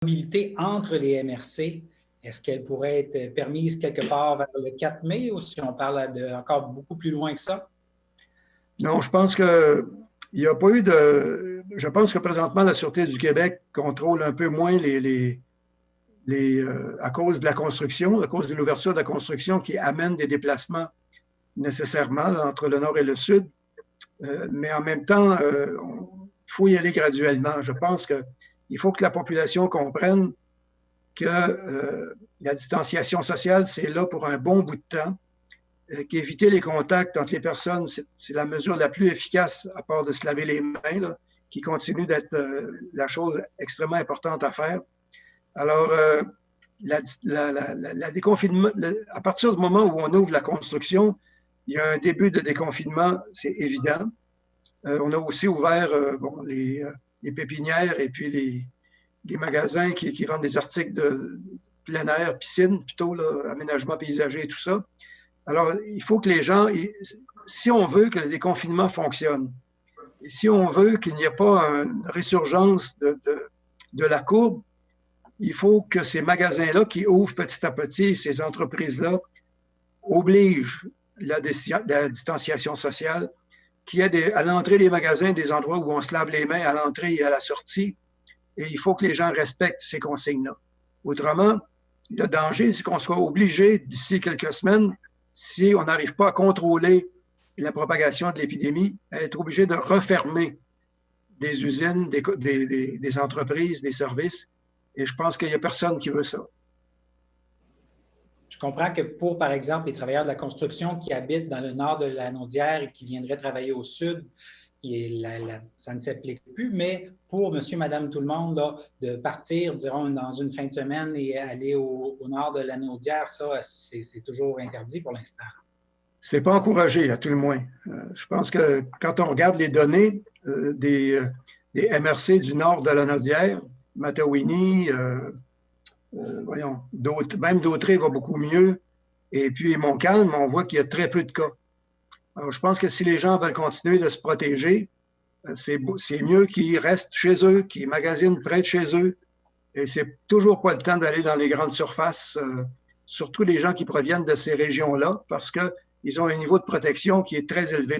mobilité entre les MRC, est-ce qu'elle pourrait être permise quelque part vers le 4 mai ou si on parle de encore beaucoup plus loin que ça? Non, je pense que il n'y a pas eu de. Je pense que présentement, la Sûreté du Québec contrôle un peu moins à cause de la construction, à cause de l'ouverture de la construction qui amène des déplacements nécessairement là, entre le nord et le sud. Mais en même temps, il faut y aller graduellement. Je pense qu'il faut que la population comprenne que la distanciation sociale, c'est là pour un bon bout de temps, qu'éviter les contacts entre les personnes, c'est la mesure la plus efficace, à part de se laver les mains, là, qui continue d'être la chose extrêmement importante à faire. Alors, déconfinement, à partir du moment où on ouvre la construction, il y a un début de déconfinement, c'est évident. On a aussi ouvert les pépinières et puis les magasins qui vendent des articles de plein air, piscine plutôt, là, aménagement paysager et tout ça. Alors, il faut que les gens, si on veut que le déconfinement fonctionne, et si on veut qu'il n'y ait pas une résurgence de la courbe, il faut que ces magasins-là qui ouvrent petit à petit, ces entreprises-là, obligent la distanciation sociale, qu'il y ait à l'entrée des magasins des endroits où on se lave les mains à l'entrée et à la sortie, et il faut que les gens respectent ces consignes-là. Autrement, le danger, c'est qu'on soit obligé, d'ici quelques semaines, si on n'arrive pas à contrôler la propagation de l'épidémie, à être obligé de refermer des usines, des entreprises, des services. Et je pense qu'il n'y a personne qui veut ça. Je comprends que pour, par exemple, les travailleurs de la construction qui habitent dans le nord de la Naudière et qui viendraient travailler au sud, ça ne s'applique plus, mais pour monsieur, madame, tout le monde, là, de partir, dirons, dans une fin de semaine et aller au nord de la Naudière, ça, c'est toujours interdit pour l'instant. C'est pas encouragé, à tout le moins. Je pense que quand on regarde les données des MRC du nord de la Naudière, Matawini, voyons, même Dautrey va beaucoup mieux, et puis Montcalm, on voit qu'il y a très peu de cas. Alors, je pense que si les gens veulent continuer de se protéger, c'est mieux qu'ils restent chez eux, qu'ils magasinent près de chez eux. Et c'est toujours pas le temps d'aller dans les grandes surfaces, surtout les gens qui proviennent de ces régions-là, parce qu'ils ont un niveau de protection qui est très élevé